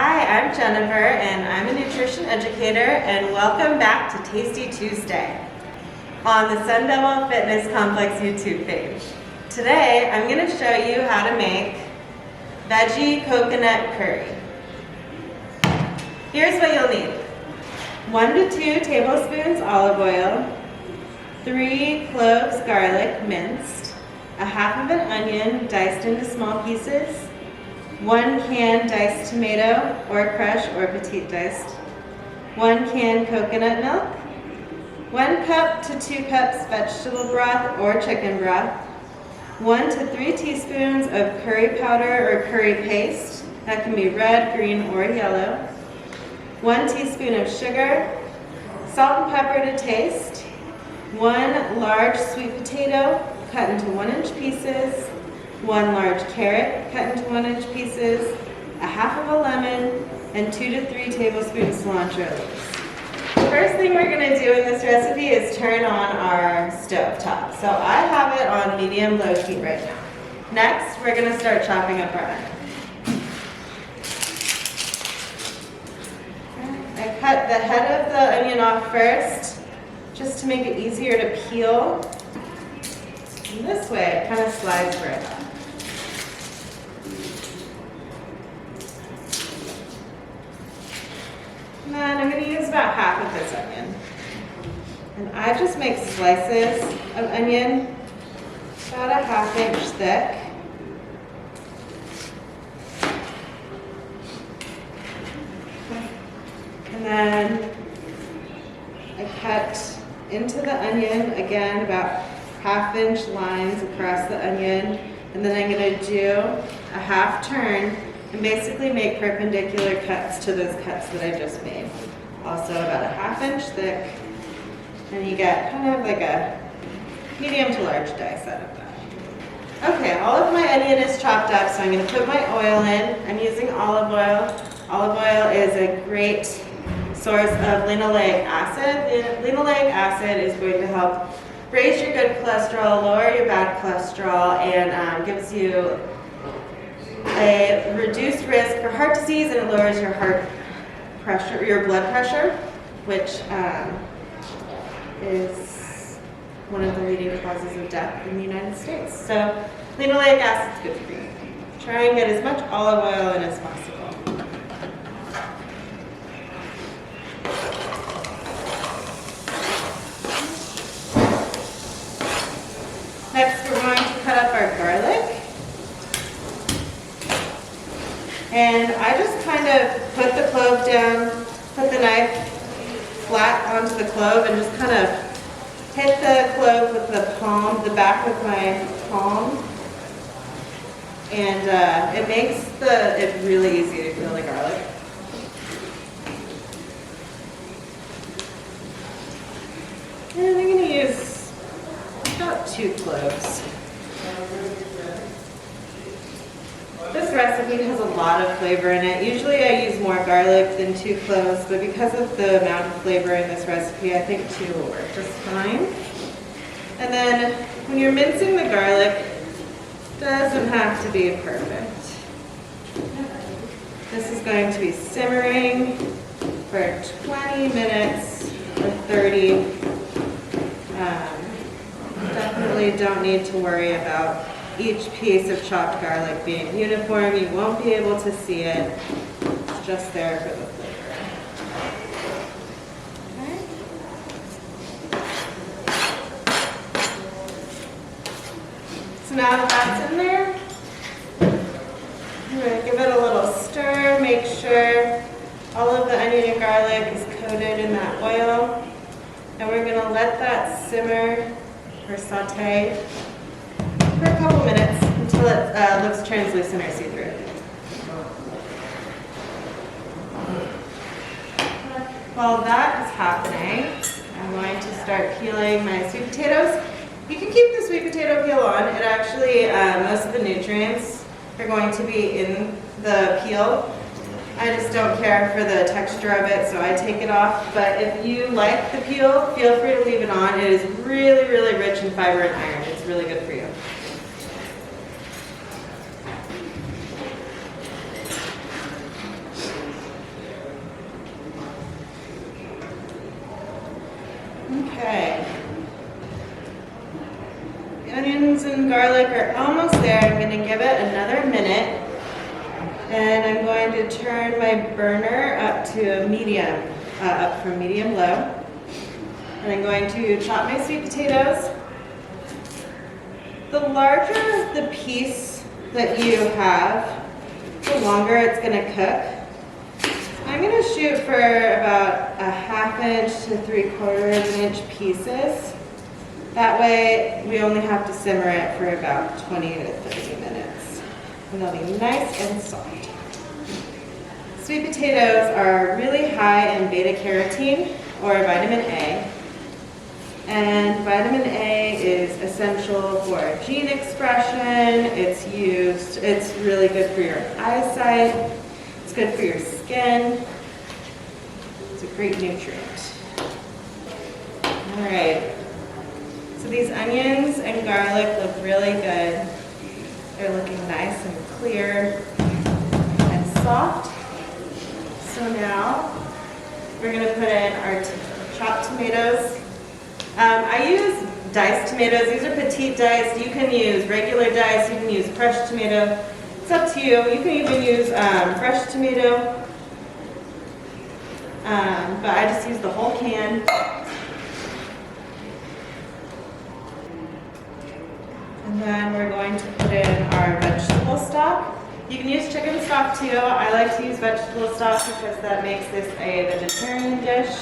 Hi, I'm Jennifer, and I'm a nutrition educator, and welcome back to Tasty Tuesday on the Sun Devil Fitness Complex YouTube page. Today, I'm going to show you how to make veggie coconut curry. Here's what you'll need. 1 to 2 tablespoons olive oil, 3 cloves garlic minced, a half of an onion diced into small pieces, 1 can diced tomato or crushed or petite diced, 1 can coconut milk, 1 cup to 2 cups vegetable broth or chicken broth, 1 to 3 teaspoons of curry powder or curry paste, that can be red, green, or yellow, 1 teaspoon of sugar, salt and pepper to taste, 1 large sweet potato cut into 1-inch pieces, 1 large carrot cut into 1-inch pieces, a half of a lemon, and 2 to 3 tablespoons cilantro leaves. The first thing we're going to do in this recipe is turn on our stove top. So I have it on medium-low heat right now. Next, we're going to start chopping up our onion. I cut the head of the onion off first, just to make it easier to peel. And this way, it kind of slides right up. And then I'm going to use about half of this onion. And I just make slices of onion about a 1/2 inch thick. And then I cut into the onion, again, about 1/2 inch lines across the onion. And then I'm going to do a half turn and basically make perpendicular cuts to those cuts that I just made. Also about a 1/2 inch thick. And you get kind of like a medium to large dice out of that. Okay, all of my onion is chopped up, so I'm going to put my oil in. I'm using olive oil. Olive oil is a great source of linoleic acid. Linoleic acid is going to help raise your good cholesterol, lower your bad cholesterol, and gives you a reduced risk for heart disease, and it lowers your heart pressure, your blood pressure, which is one of the leading causes of death in the United States. So linoleic acid is good for you. Try and get as much olive oil in as possible. Next, we're going to cut up our garlic. And I just kind of put the clove down, put the knife flat onto the clove, and just kind of hit the clove with the back of my palm. And it makes it really easy to peel the garlic. And I'm going to use about 2 cloves. This recipe has a lot of flavor in it. Usually I use more garlic than 2 cloves, but because of the amount of flavor in this recipe, I think 2 will work just fine. And then when you're mincing the garlic, it doesn't have to be perfect. This is going to be simmering for 20 minutes or 30. Definitely don't need to worry about each piece of chopped garlic being uniform. You won't be able to see it. It's just there for the flavor. Okay. So now that that's in there, I'm going to give it a little stir. Make sure all of the onion and garlic is coated in that oil. And we're going to let that simmer or saute for a couple minutes until it looks translucent or see-through. While that is happening, I'm going to start peeling my sweet potatoes. You can keep the sweet potato peel on. It actually, most of the nutrients are going to be in the peel. I just don't care for the texture of it, so I take it off. But if you like the peel, feel free to leave it on. It is really, really rich in fiber and iron. It's really good for you. and garlic are almost there. I'm going to give it another minute. And I'm going to turn my burner up to a medium, up from medium low. And I'm going to chop my sweet potatoes. The larger the piece that you have, the longer it's going to cook. I'm going to shoot for about a 1/2 inch to 3/4 inch pieces. That way we only have to simmer it for about 20 to 30 minutes. And they'll be nice and soft. Sweet potatoes are really high in beta carotene or vitamin A. And vitamin A is essential for gene expression. It's really good for your eyesight. It's good for your skin. It's a great nutrient. All right. So these onions and garlic look really good. They're looking nice and clear and soft. So now we're going to put in our chopped tomatoes. I use diced tomatoes. These are petite diced. You can use regular diced. You can use fresh tomato. It's up to you. You can even use fresh tomato. But I just use the whole can. And then we're going to put in our vegetable stock. You can use chicken stock too. I like to use vegetable stock because that makes this a vegetarian dish.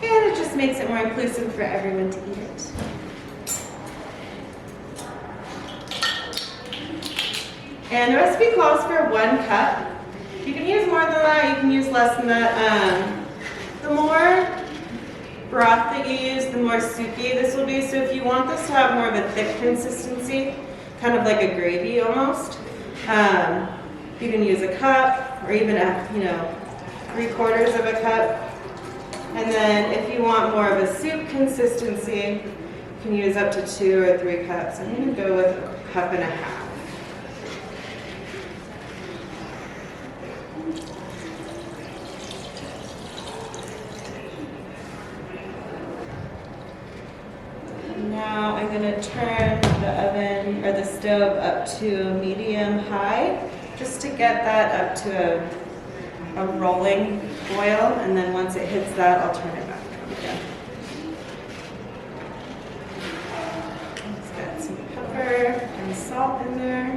And it just makes it more inclusive for everyone to eat it. And the recipe calls for 1 cup. You can use more than that, you can use less than that. The more broth that you use, the more soupy this will be. So if you want this to have more of a thick consistency, kind of like a gravy almost, you can use a cup or even 3/4 of a cup. And then if you want more of a soup consistency, you can use up to 2 or 3 cups. I'm going to go with 1.5 cups. Now I'm going to turn the oven or the stove up to medium high just to get that up to a rolling boil, and then once it hits that, I'll turn it back down again. Let's get some pepper and salt in there.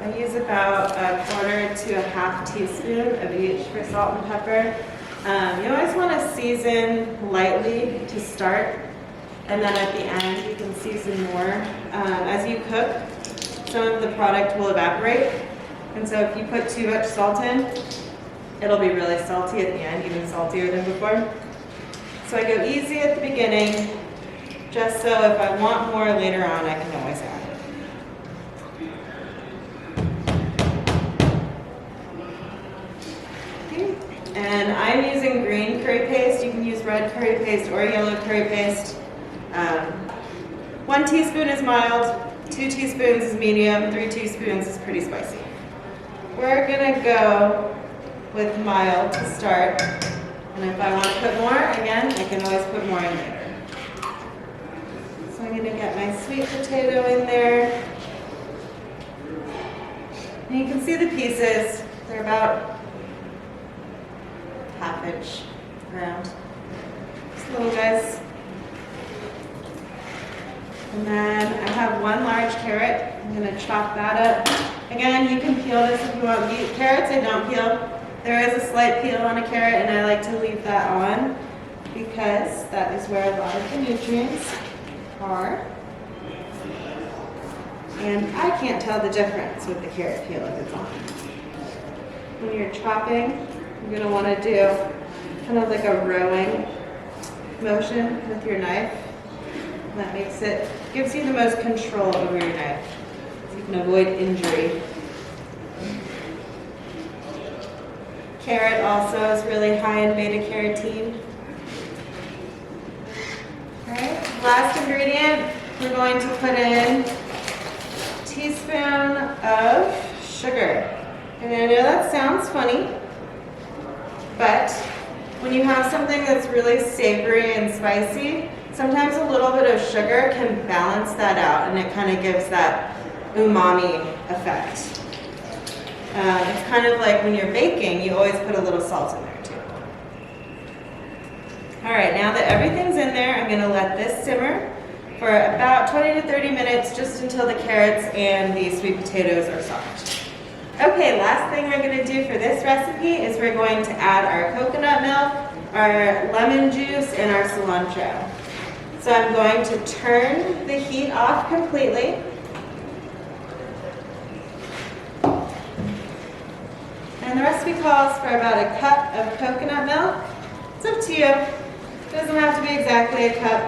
I use about 1/4 to 1/2 teaspoon of each for salt and pepper. You always want to season lightly to start, and then at the end you can season more. As you cook, some of the product will evaporate, and so if you put too much salt in, it'll be really salty at the end, even saltier than before. So I go easy at the beginning, just so if I want more later on, I can always add it. And I'm using green curry paste. You can use red curry paste or yellow curry paste. 1 teaspoon is mild, 2 teaspoons is medium, 3 teaspoons is pretty spicy. We're gonna go with mild to start. And if I want to put more, again, I can always put more in later. So I'm gonna get my sweet potato in there. And you can see the pieces. They're about 1/2 inch around. Just little guys. And then I have 1 large carrot. I'm going to chop that up. Again, you can peel this if you want. Carrots I don't peel. There is a slight peel on a carrot, and I like to leave that on because that is where a lot of the nutrients are. And I can't tell the difference with the carrot peel if it's on. When you're chopping, you're going to want to do kind of like a rowing motion with your knife. That gives you the most control over your knife, so you can avoid injury. Carrot also is really high in beta carotene. All right, last ingredient, we're going to put in a teaspoon of sugar. And I know that sounds funny, but when you have something that's really savory and spicy, Sometimes a little bit of sugar can balance that out, and it kind of gives that umami effect. It's kind of like when you're baking, you always put a little salt in there too. All right, now that everything's in there, I'm going to let this simmer for about 20 to 30 minutes, just until the carrots and the sweet potatoes are soft. Okay, last thing we're going to do for this recipe is we're going to add our coconut milk, our lemon juice, and our cilantro. So I'm going to turn the heat off completely. And the recipe calls for about a cup of coconut milk. It's up to you. It doesn't have to be exactly a cup.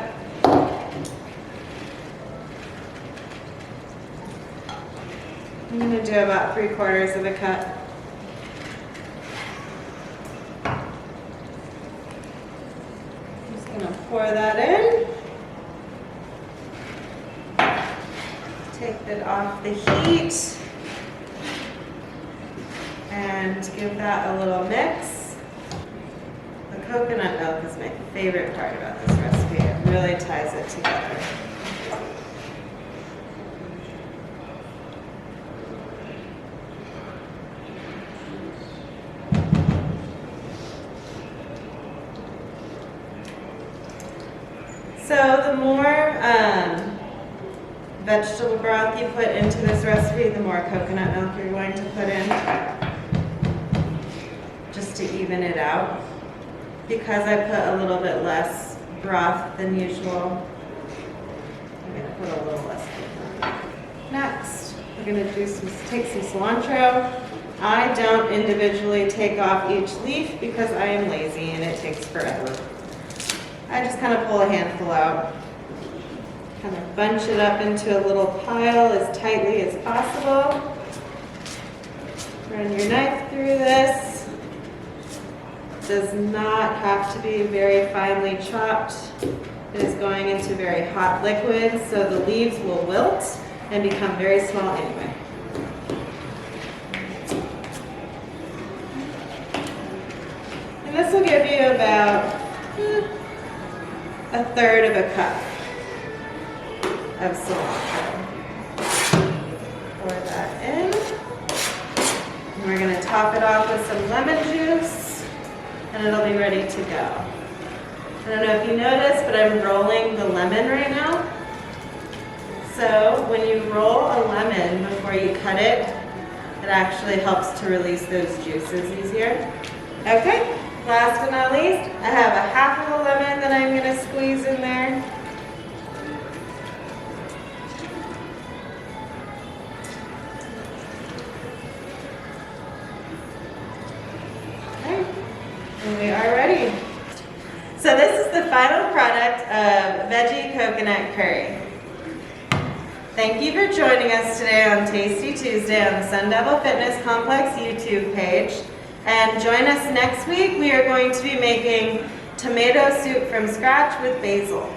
I'm going to do about 3/4 of a cup. I'm just going to pour that in. Take it off the heat. And give that a little mix. The coconut milk is my favorite part about this recipe. It really ties it together. So the more vegetable broth you put into this recipe, the more coconut milk you're going to put in, just to even it out. Because I put a little bit less broth than usual, I'm going to put a little less coconut. Next, we're going to take some cilantro. I don't individually take off each leaf because I am lazy and it takes forever. I just kind of pull a handful out, kind of bunch it up into a little pile as tightly as possible. Run your knife through this. It does not have to be very finely chopped. It is going into very hot liquid, so the leaves will wilt and become very small anyway. And this will give you about 1/3 of a cup of cilantro. Pour that in. And we're going to top it off with some lemon juice, and it'll be ready to go. I don't know if you noticed, but I'm rolling the lemon right now. So when you roll a lemon before you cut it, it actually helps to release those juices easier. Okay. Last but not least, I have a half of a lemon that I'm going to squeeze in there. Okay, and we are ready. So this is the final product of veggie coconut curry. Thank you for joining us today on Tasty Tuesday on the Sun Devil Fitness Complex YouTube page. And join us next week. We are going to be making tomato soup from scratch with basil.